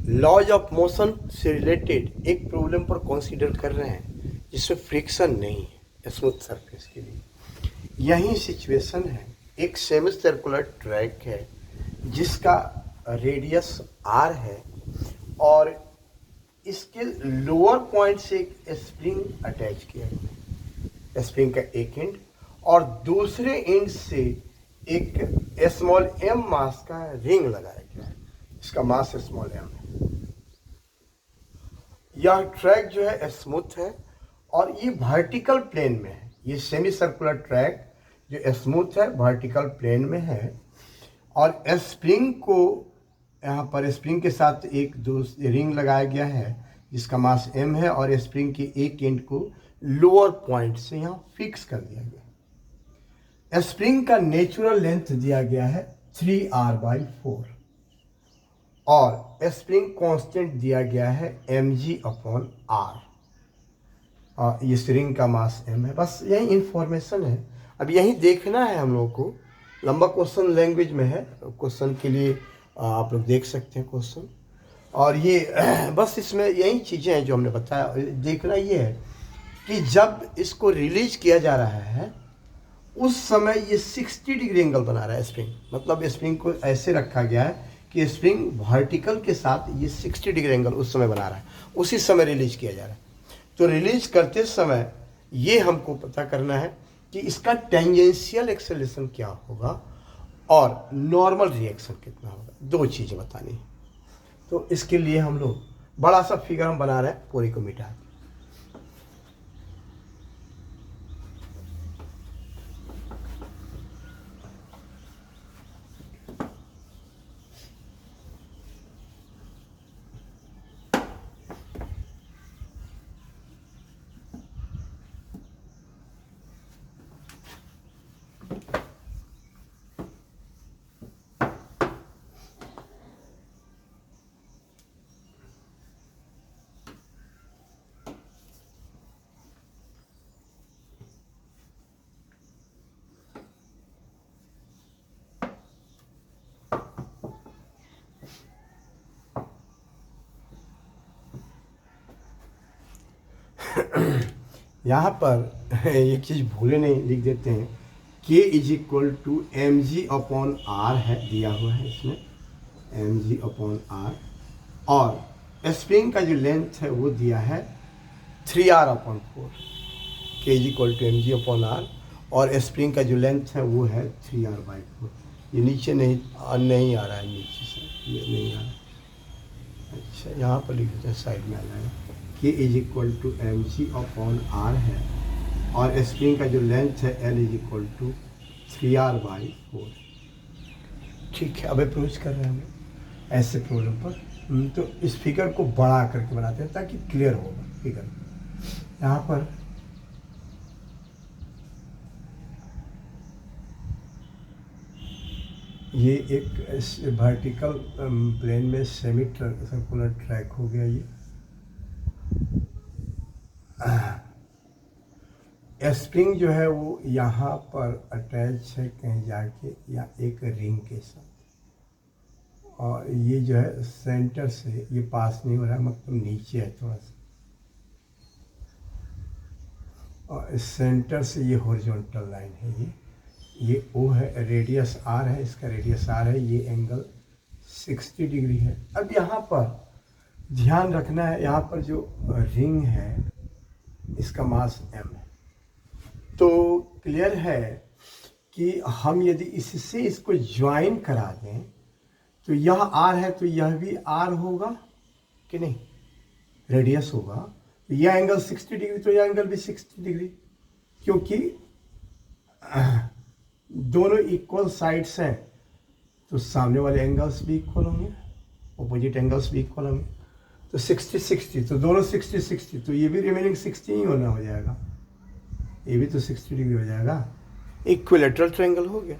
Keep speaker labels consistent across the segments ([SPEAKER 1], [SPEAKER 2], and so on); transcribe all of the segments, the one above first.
[SPEAKER 1] Laws of motion से related एक problem पर कंसीडर कर रहे हैं जिसमें फ्रिक्शन नहीं है स्मूथ सरफेस के लिए। यही सिचुएशन है, एक सेमी सर्कुलर ट्रैक है जिसका रेडियस r है और इसके लोअर पॉइंट से एक स्प्रिंग अटैच किया गया है, स्प्रिंग का एक एंड और दूसरे एंड से एक स्मॉल m मास का रिंग लगाया गया है, इसका मास स्मॉल m है। यह ट्रैक जो है स्मूथ है और ये वर्टिकल प्लेन में है। ये सेमी सर्कुलर ट्रैक जो स्मूथ है वर्टिकल प्लेन में है और स्प्रिंग को यहाँ पर स्प्रिंग के साथ एक दो रिंग लगाया गया है जिसका मास m है और स्प्रिंग के एक एंड को लोअर पॉइंट से यहाँ फिक्स कर दिया गया। स्प्रिंग का नेचुरल लेंथ दिया गया है 3r/4 और स्प्रिंग कांस्टेंट दिया गया है mg/r और इस रिंग का मास m है। बस यही इंफॉर्मेशन है। अब यही देखना है हम लोग को। लंबा क्वेश्चन लैंग्वेज में है, क्वेश्चन के लिए आप लोग देख सकते हैं क्वेश्चन। और ये बस इसमें यही चीज़ें हैं जो हमने बताया। देखना ये है कि जब इसको रिलीज किया जा रहा है उस समय ये 60 डिग्री एंगल बना रहा है स्प्रिंग, मतलब स्प्रिंग को ऐसे रखा गया है कि स्प्रिंग वर्टिकल के साथ ये 60 डिग्री एंगल उस समय बना रहा है, उसी समय रिलीज किया जा रहा है। तो रिलीज करते समय ये हमको पता करना है कि इसका टेंजेंशियल एक्सेलरेशन क्या होगा और नॉर्मल रिएक्शन कितना होगा, दो चीज़ें बतानी है। तो इसके लिए हम लोग बड़ा सा फिगर हम बना रहे हैं पूरी को मिटा के। यहाँ पर एक चीज़ भूले नहीं, लिख देते हैं k = mg/r है, दिया हुआ है इसमें mg/r और स्प्रिंग का जो लेंथ है वो दिया है 3r/4। k = mg/r और स्प्रिंग का जो लेंथ है वो है 3r/4। ये नीचे नहीं आ रहा है, नीचे से ये नहीं आ रहा है। अच्छा, यहाँ पर लिख देते हैं, साइड में आ जाएगा। k = mg/r है और स्प्रिंग का जो लेंथ है L = 3r/4। ठीक है, अब अप्रोच कर रहे हैं हम ऐसे प्रॉब्लम पर। तो इस फिगर को बड़ा करके बनाते हैं ताकि क्लियर होगा फिगर। यहाँ पर ये एक वर्टिकल प्लेन में सेमी सर्कुलर ट्रैक हो गया। ये स्प्रिंग जो है वो यहाँ पर अटैच है कहीं जाके या एक रिंग के साथ, और ये जो है सेंटर से ये पास नहीं हो रहा है, मतलब नीचे है थोड़ा सा, और इस सेंटर से ये हॉरिजॉन्टल लाइन है। ये O है, रेडियस R है, इसका रेडियस R है, ये एंगल 60 डिग्री है। अब यहाँ पर ध्यान रखना है, यहाँ पर जो रिंग है इसका मास m है। तो क्लियर है कि हम यदि इससे इसको ज्वाइन करा दें तो यह R है तो यह भी R होगा कि नहीं, रेडियस होगा। यह एंगल 60 डिग्री तो यह एंगल भी 60 डिग्री, क्योंकि दोनों इक्वल साइड्स हैं तो सामने वाले एंगल्स भी इक्वल होंगे, अपोजिट एंगल्स भी इक्वल होंगे। तो 60-60 तो दोनों 60-60, तो ये भी रिमेनिंग 60 ही होना हो जाएगा, ये भी तो 60 डिग्री हो जाएगा। इक्विलेटरल ट्रायंगल हो गया।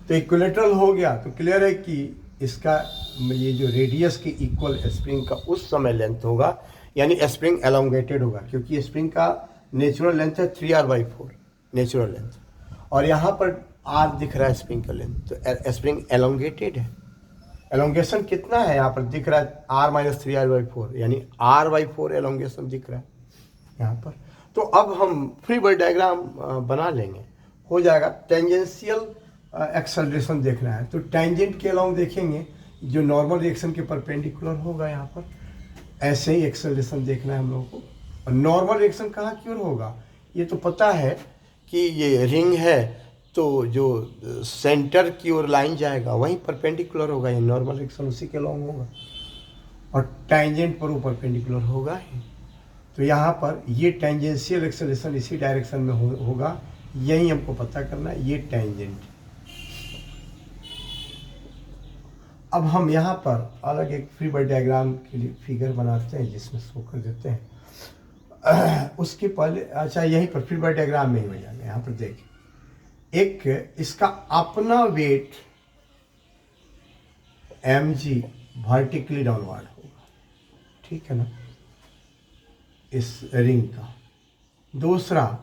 [SPEAKER 1] तो इक्विलेटरल हो गया तो क्लियर है कि इसका ये जो रेडियस के इक्वल स्प्रिंग का उस समय लेंथ होगा, यानी स्प्रिंग एलोंगेटेड होगा, क्योंकि स्प्रिंग का नेचुरल लेंथ है 3r/4 नेचुरल लेंथ, और यहाँ पर r दिख रहा है स्प्रिंग का लेंथ, तो स्प्रिंग एलोंगेटेड है। एलोंगेशन कितना है यहाँ पर दिख रहा है, r-3r/4, यानी r/4 एलोंगेशन दिख रहा है यहाँ पर। तो अब हम फ्री बॉडी डायग्राम बना लेंगे, हो जाएगा। टेंजेंशियल एक्सेलरेशन देखना है तो टेंजेंट के अलोंग देखेंगे, जो नॉर्मल रिएक्शन के परपेंडिकुलर होगा यहाँ पर, ऐसे ही एक्सेलरेशन देखना है हम लोगों को। और नॉर्मल रिएक्शन कहाँ की ओर होगा, ये तो पता है कि ये रिंग है तो जो सेंटर की ओर लाइन जाएगा वहीं परपेंडिकुलर होगा, ये नॉर्मल रिएक्शन उसी के अलोंग होगा, और टेंजेंट पर वो परपेंडिकुलर होगा ही। तो यहाँ पर ये टेंजेंशियल एक्सेलरेशन इसी डायरेक्शन में होगा, यही हमको पता करना है, ये टेंजेंट। अब हम यहाँ पर अलग एक फ्री बॉडी डायग्राम के लिए फिगर बनाते हैं जिसमें शो कर देते हैं। उसके पहले अच्छा यहीं पर फ्री बॉडी डायग्राम में ही हो जाएगा। यहाँ पर देखिए, एक इसका अपना वेट mg वर्टिकली डाउनवर्ड होगा, ठीक है ना, इस रिंग का। दूसरा,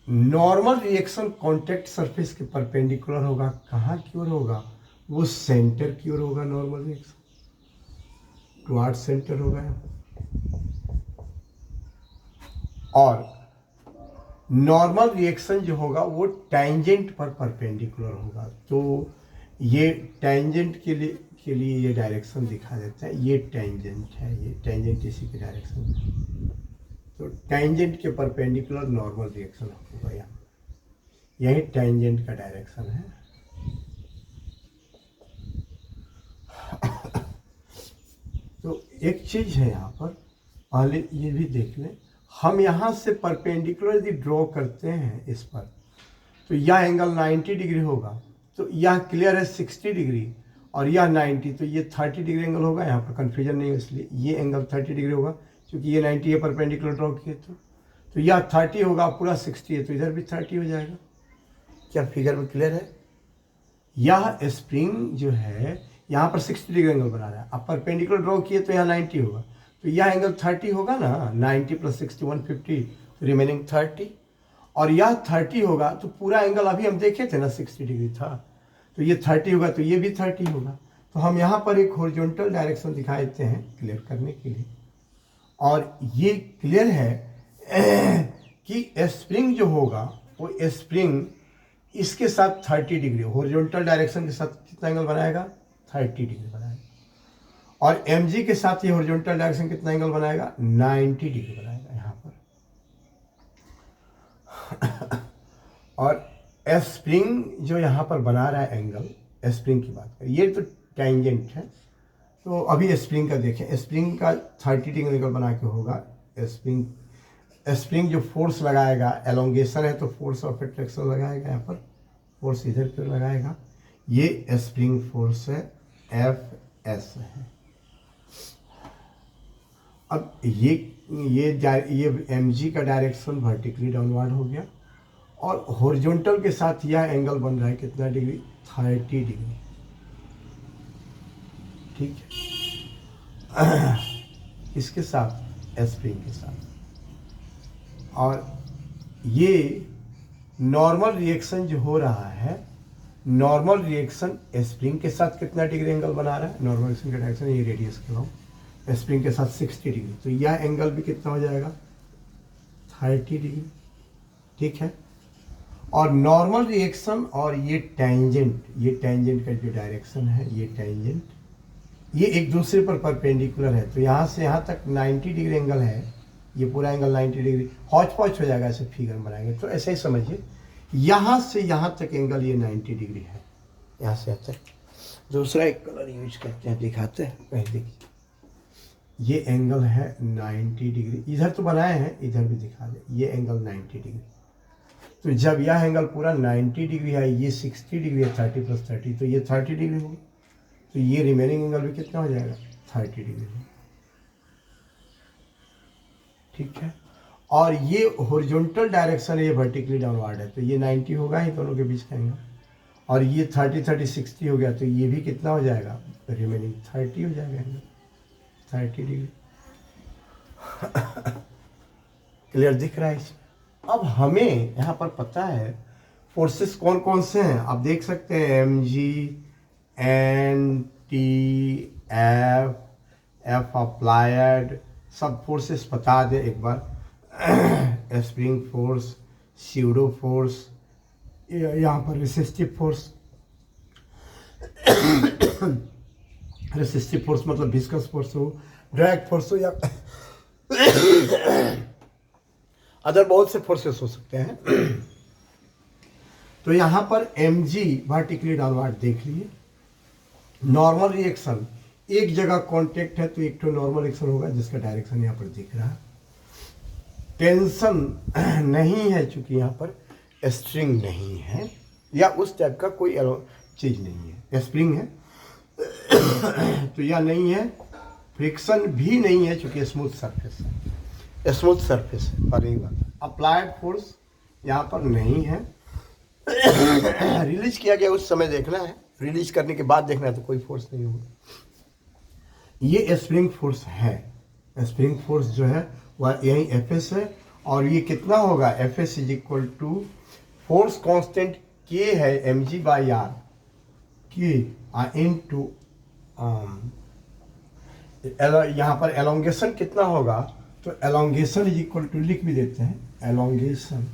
[SPEAKER 1] नॉर्मल रिएक्शन कॉन्टैक्ट सरफेस के परपेंडिकुलर होगा, कहाँ की ओर होगा, वो सेंटर की ओर होगा, नॉर्मल रिएक्शन टुवर्ड सेंटर होगा। और नॉर्मल रिएक्शन जो होगा वो टेंजेंट पर परपेंडिकुलर होगा। तो ये टेंजेंट के लिए ये डायरेक्शन दिखा देता है, ये टेंजेंट है, ये टेंजेंट इसी की डायरेक्शन है। तो टेंजेंट के परपेंडिकुलर नॉर्मल रिएक्शन होगा, यहाँ यही टेंजेंट का डायरेक्शन है। तो एक चीज है यहाँ पर, पहले ये भी देख लें, हम यहाँ से परपेंडिकुलर यदि ड्रॉ करते हैं इस पर, तो यह एंगल 90 डिग्री होगा, तो यह क्लियर है 60 डिग्री, और यह 90, तो ये 30 डिग्री एंगल होगा। यहाँ पर कन्फ्यूजन नहीं है, इसलिए ये एंगल 30 डिग्री होगा, क्योंकि ये 90 है, परपेंडिकुलर ड्रॉ किए तो यह 30 होगा, पूरा 60 है, तो इधर भी 30 हो जाएगा। क्या फिगर में क्लियर है? यह स्प्रिंग जो है यहाँ पर 60 डिग्री एंगल बना रहा है, अब परपेंडिकुलर ड्रॉ किए तो यहाँ 90 होगा, तो यह एंगल 30 होगा ना, 90 + 60 150, तो रिमेनिंग 30, और यह 30 होगा, तो पूरा एंगल अभी हम देखे थे ना 60 डिग्री था, तो ये 30 होगा, तो ये भी 30 होगा। तो हम यहाँ पर एक हॉरिजॉन्टल डायरेक्शन दिखा देते हैं क्लियर करने के लिए, और ये क्लियर है कि स्प्रिंग जो होगा वो स्प्रिंग इसके साथ 30 डिग्री हॉरिजॉन्टल डायरेक्शन के साथ कितना एंगल बनाएगा, 30 डिग्री बनाएगा, और mg के साथ ये हॉरिजॉन्टल डायरेक्शन कितना एंगल बनाएगा, 90 डिग्री बनाएगा यहाँ पर। और स्प्रिंग जो यहाँ पर बना रहा है एंगल, स्प्रिंग की बात करें, ये तो टेंजेंट है, तो अभी स्प्रिंग का देखें, स्प्रिंग का 30 डिग्री एंगल बना के होगा। स्प्रिंग जो फोर्स लगाएगा, एलोंगेशन है तो फोर्स ऑफ अट्रैक्शन लगाएगा, यहाँ पर फोर्स इधर पर लगाएगा, ये स्प्रिंग फोर्स है, Fs है। अब ये mg का डायरेक्शन वर्टिकली डाउनवर्ड हो गया, और हॉरिजॉन्टल के साथ यह एंगल बन रहा है कितना डिग्री, 30 डिग्री, ठीक है, इसके साथ स्प्रिंग के साथ। और ये नॉर्मल रिएक्शन जो हो रहा है, नॉर्मल रिएक्शन स्प्रिंग के साथ कितना डिग्री एंगल बना रहा है, नॉर्मल रिएक्शन का डायरेक्शन ये रेडियस के अलावा स्प्रिंग के साथ 60 डिग्री, तो यह एंगल भी कितना हो जाएगा, 30 डिग्री, ठीक है। और नॉर्मल रिएक्शन और ये टेंजेंट का जो डायरेक्शन है, ये टेंजेंट, ये एक दूसरे पर परपेंडिकुलर है, तो यहाँ से यहाँ तक 90 डिग्री एंगल है, ये पूरा एंगल 90 डिग्री, हौच पौच हो जाएगा ऐसे फिगर बनाएंगे, तो ऐसे ही समझिए, यहाँ से यहाँ तक एंगल ये 90 डिग्री है, यहाँ से यहाँ तक। दूसरा एक कलर यूज करते हैं, दिखाते हैं, कहीं देखिए, ये एंगल है 90 डिग्री, इधर तो बनाए हैं, इधर भी दिखा दे, ये एंगल 90 डिग्री। तो जब यह एंगल पूरा 90 डिग्री है, ये 60 डिग्री है, 30 + 30, तो ये 30 डिग्री होगी, तो ये रिमेनिंग एंगल भी कितना हो जाएगा, 30 डिग्री, ठीक है। और ये हॉरिजॉन्टल डायरेक्शन है, ये वर्टिकली डाउनवर्ड है, तो ये 90 होगा ही दोनों के बीच का एंगल, और ये 30 60 हो गया, तो ये भी कितना हो जाएगा, रिमेनिंग 30 हो जाएगा एंगल, 30 डिग्री। क्लियर दिख रहा है इसमें? अब हमें यहाँ पर पता है फोर्सेस कौन कौन से हैं, आप देख सकते हैं mg and T, F, F applied, सब फोर्सेस बता दे एक बार। स्प्रिंग फोर्स, स्यूडो फोर्स, यहाँ पर रेसिस्टिव फोर्स। रेसिस्टिव फोर्स मतलब विस्कस फोर्स हो, ड्रैग फोर्स हो, या अदर बहुत से फोर्सेस हो सकते हैं। तो यहाँ पर mg वर्टिकली डाउनवर्ड देख लिए। नॉर्मल रिएक्शन, एक जगह कांटेक्ट है तो एक तो नॉर्मल एक्शन होगा जिसका डायरेक्शन यहाँ पर दिख रहा है। टेंशन नहीं है चूंकि यहाँ पर स्ट्रिंग नहीं है या उस टाइप का कोई चीज नहीं है, स्प्रिंग है तो यह नहीं है। फ्रिक्शन भी नहीं है चूंकि स्मूथ सरफेस है, स्मूथ सरफेस है। और एक बात, अप्लाइड फोर्स यहाँ पर नहीं है। रिलीज किया गया उस समय देखना है, रिलीज करने के बाद देखना है तो कोई फोर्स नहीं होगा। ये स्प्रिंग फोर्स है। स्प्रिंग फोर्स जो है वह यही एफ है। और ये कितना होगा, F S is equal to force constant के है mg बाई आर के इन टू यहाँ पर एलोंगेशन कितना होगा, तो एलोंगेशन इज इक्वल टू लिख भी देते हैं, एलोंगेशन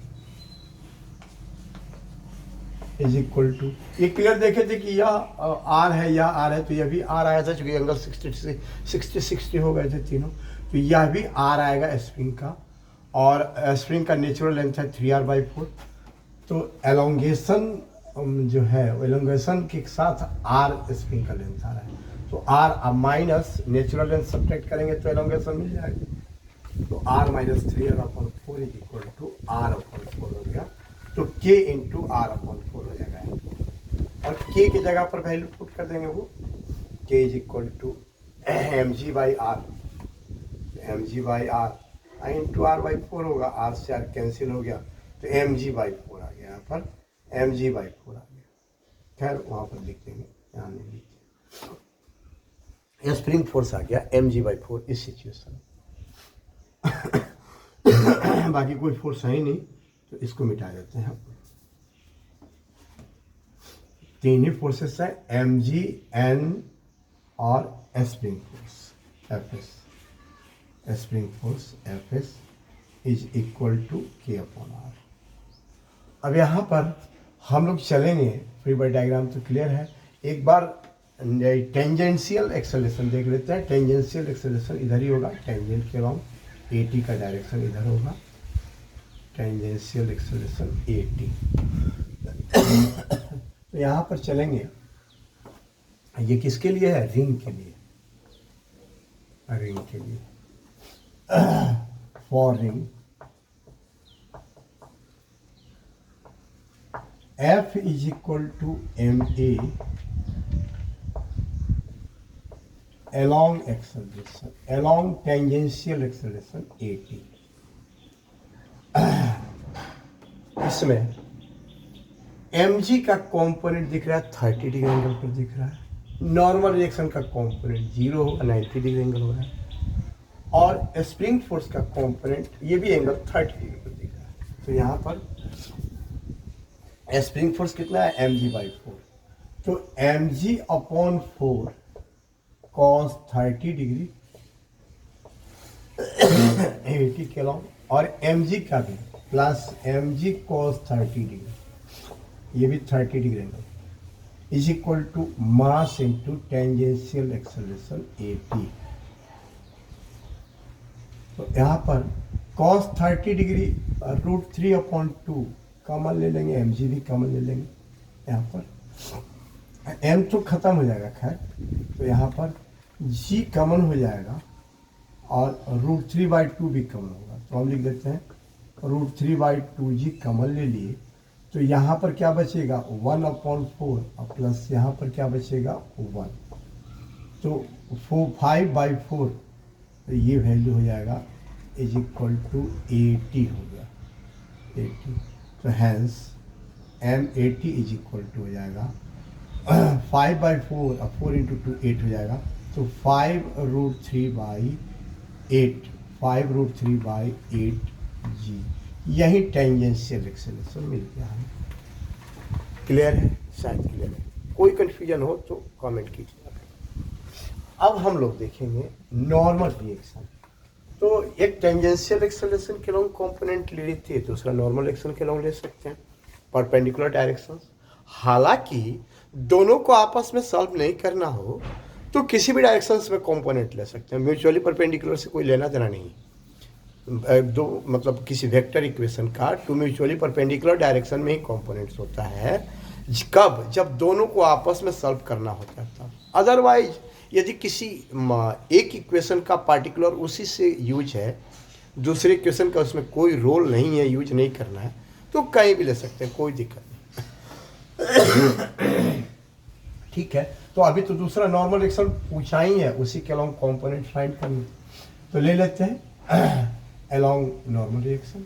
[SPEAKER 1] इज इक्वल टू, ये क्लियर देखे थे कि यह आर है, यह आर है, तो यह भी आर आया था चूंकि एंगल 60 हो गए थे तीनों, तो यह भी आर आएगा स्प्रिंग का। और स्प्रिंग का नेचुरल लेंथ है 3r/4। तो एलोंगेशन जो है एलोंगेशन के साथ आर स्प्रिंग का लेंथ आ रहा है, तो आर अब माइनस नेचुरल लेंथ सब्ट्रैक्ट करेंगे तो एलोंगेशन मिल जाएगी। तो r minus 3r/4 is equal to r/4 हो गया। तो k इंटू r/4 हो जाएगा। और k की जगह पर वैल्यू पुट कर देंगे वो, k is equal to mg by R, mg by R into r/4 होगा, r से r कैंसिल हो गया तो mg/4 आ गया। यहाँ पर mg/4 आ गया। खैर वहाँ पर लिख देंगे, यहाँ नहीं लिखते। स्प्रिंग फोर्स आ गया mg/4 इस सिचुएशन। बाकी कोई फोर्स है ही नहीं तो इसको मिटा देते हैं। तीन ही फोर्सेस है, mg, n और spring force fs। Spring force fs is equal to k/r। अब यहाँ पर हम लोग चलेंगे, फ्री बॉडी डायग्राम तो क्लियर है। एक बार टेंजेंशियल एक्सेलरेशन देख लेते हैं। टेंजेंशियल एक्सेलरेशन इधर ही होगा, टेंजेंट के अलाउंग at का डायरेक्शन इधर होगा, टेंजेंशियल एक्सेलरेशन at। तो यहाँ पर चलेंगे, ये किसके लिए है, रिंग के लिए, रिंग के लिए। For ring F is equal to ma along acceleration, along tangential acceleration at। इसमें mg का कंपोनेंट दिख रहा है 30 डिग्री एंगल पर दिख रहा है। नॉर्मल रिएक्शन का कंपोनेंट 0 होगा, 90 डिग्री एंगल हो रहा है। और स्प्रिंग फोर्स का कंपोनेंट ये भी एंगल 30 डिग्री पर दिख रहा है। तो यहाँ पर स्प्रिंग फोर्स कितना है, mg/4। तो mg/4 cos 30 डिग्री 80 के लॉन्ग, और mg का भी प्लस mg cos 30 डिग्री, ये भी 30 degree angle is equal to mass into tangential acceleration at। तो यहाँ पर cos 30 डिग्री √3/2 कॉमन ले लेंगे, mg भी कॉमन ले लेंगे। यहाँ पर m तो खत्म हो जाएगा खैर, तो यहाँ पर g कॉमन हो जाएगा और √3/2 भी कॉमन होगा। तो हम लिख देते हैं √3/2g कॉमन ले लिए। तो यहाँ पर क्या बचेगा 1/4 और प्लस यहाँ पर क्या बचेगा 1। तो 5/4, तो ये वैल्यू हो जाएगा इज इक्वल टू 80 हो गया, 80। तो hence m80 is equal to हो जाएगा 5/4 और 4 × 2 8 हो जाएगा। तो 5√3/8, 5√3/8g। यही टेंजेंशियल एक्सेलरेशन मिल गया हमें। क्लियर है, शायद क्लियर है। कोई कन्फ्यूजन हो तो कमेंट कीजिए। अब हम लोग देखेंगे नॉर्मल रिएक्शन। तो एक टेंजेंशियल एक्सेलरेशन के लॉन्ग कंपोनेंट ले लेते हैं, दूसरा नॉर्मल एक्शन के लॉन्ग ले सकते हैं, परपेंडिकुलर डायरेक्शन। हालांकि दोनों को आपस में सॉल्व नहीं करना हो तो किसी भी डायरेक्शंस में कंपोनेंट ले सकते हैं, म्यूचुअली परपेंडिकुलर से कोई लेना देना नहीं। दो मतलब किसी वेक्टर इक्वेशन का टू म्यूचुअली परपेंडिकुलर डायरेक्शन में ही कंपोनेंट्स होता है, कब? जब दोनों को आपस में सॉल्व करना होता है तब। अदरवाइज यदि किसी एक इक्वेशन का पार्टिकुलर उसी से यूज है, दूसरे इक्वेशन का उसमें कोई रोल नहीं है, यूज नहीं करना है, तो कहीं भी ले सकते हैं, कोई दिक्कत नहीं। ठीक है, तो अभी तो दूसरा नॉर्मल एक्शन पूछा ही है, उसी के अलोंग कंपोनेंट फाइंड करनी, तो ले लेते हैं अलोंग नॉर्मल रिएक्शन।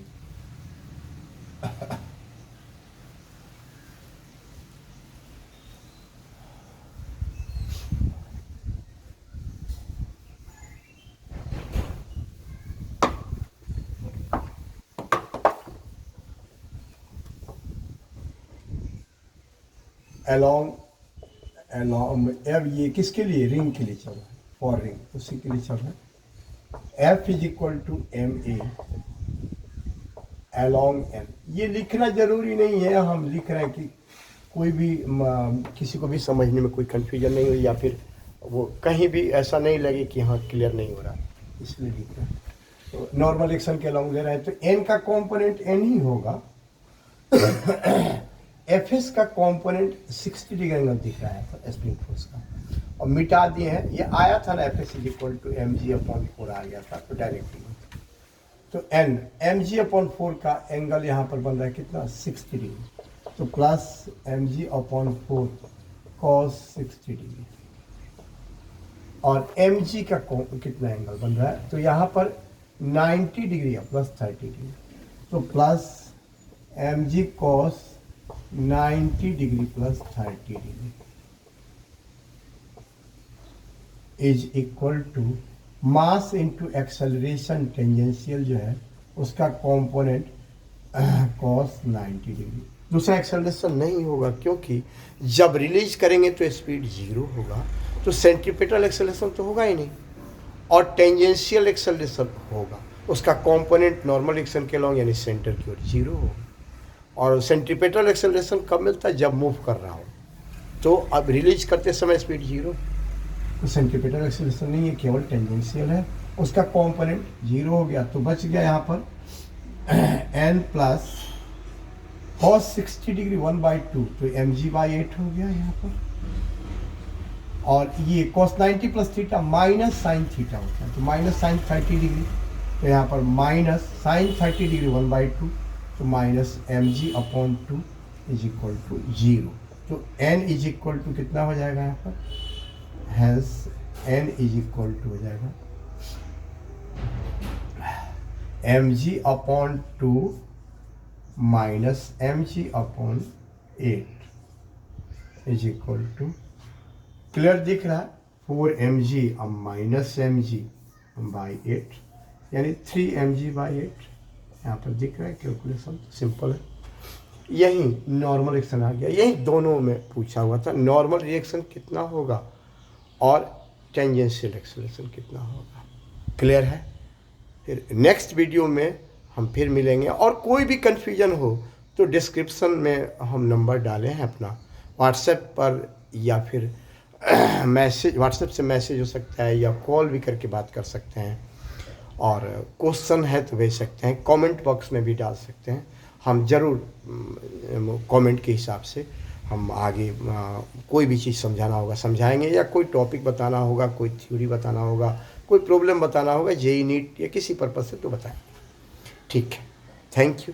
[SPEAKER 1] अलोंग अब ये किसके लिए? रिंग के लिए चल रहा है, फॉर रिंग, उसी के लिए चल रहा है। F is equal to M A along N. ये लिखना जरूरी नहीं है, हम लिख रहे हैं कि कोई भी किसी को भी समझने में कोई कंफ्यूजन नहीं हो, या फिर वो कहीं भी ऐसा नहीं लगे कि हाँ क्लियर नहीं हो रहा, इसलिए लिख रहे हैं। तो नॉर्मल एक्शन के अलोंग ले रहे हैं, तो एन का कॉम्पोनेंट एन ही होगा। एफ एस का कॉम्पोनेंट 60 डिग्री एंगल दिख रहा है स्प्रिंग फोर्स का, और मिटा दिए हैं। ये आया था ना, F S is equal to M G upon 4 आ गया था, तो डायरेक्टली तो एन एम जी अपॉन 4 का एंगल यहाँ पर बन रहा है कितना? 60 डिग्री, तो plus M G upon 4 cos 60 degree. और एम जी का कितना एंगल बन रहा है? तो यहाँ पर 90 डिग्री है, प्लस 30 डिग्री, तो plus M G cos 90 degree plus 30 degree is equal to mass into acceleration tangential जो है उसका कंपोनेंट कॉस 90 डिग्री। दूसरा एक्सेलरेशन नहीं होगा, क्योंकि जब रिलीज करेंगे तो स्पीड 0 होगा, तो सेंट्रीपिटल एक्सेलरेशन तो होगा ही नहीं, और टेंजेंशियल एक्सेलरेशन होगा, उसका कंपोनेंट नॉर्मल एक्शन के लॉन्ग यानी सेंटर की ओर 0 होगा। और सेंट्रीपिटल एक्सेलरेशन कब मिलता है? जब मूव कर रहा हो, तो अब रिलीज करते समय स्पीड 0, तो सेंट्रीपिटल एक्सेलरेशन नहीं है, केवल टेंजेंशियल है, उसका कंपोनेंट 0 हो गया, तो बच गया यहाँ पर n प्लस cos 60 डिग्री 1/2, तो mg/8 हो गया यहाँ पर। और ये cos 90 plus theta minus sine theta होता है, तो माइनस साइन 30 डिग्री, तो यहाँ पर माइनस साइन 30 डिग्री 1/2, तो minus mg upon 2 is equal to 0। तो n इज इक्वल टू कितना हो जाएगा यहाँ पर? Hence n is equal to हो जाएगा mg upon 2 minus mg upon 8 is equal to, clear दिख रहा है, 4mg अब माइनस mg बाई 8, यानी 3mg/8 यहाँ पर दिख रहा है। कैलकुलेशन सिंपल है, यही नॉर्मल रिएक्शन आ गया। यही दोनों में पूछा हुआ था, नॉर्मल रिएक्शन कितना होगा और टेंजेंशियल एक्सेलरेशन कितना होगा। क्लियर है? फिर नेक्स्ट वीडियो में हम फिर मिलेंगे, और कोई भी कन्फ्यूजन हो तो डिस्क्रिप्शन में हम नंबर डाले हैं अपना, व्हाट्सएप पर, या फिर मैसेज, व्हाट्सएप से मैसेज हो सकता है, या कॉल भी करके बात कर सकते हैं, और क्वेश्चन है तो भेज सकते हैं, कमेंट बॉक्स में भी डाल सकते हैं। हम ज़रूर कमेंट के हिसाब से हम आगे कोई भी चीज़ समझाना होगा समझाएंगे, या कोई टॉपिक बताना होगा, कोई थ्योरी बताना होगा, कोई प्रॉब्लम बताना होगा, जेई नीट या किसी पर्पज़ से, तो बताएंगे। ठीक है, थैंक यू।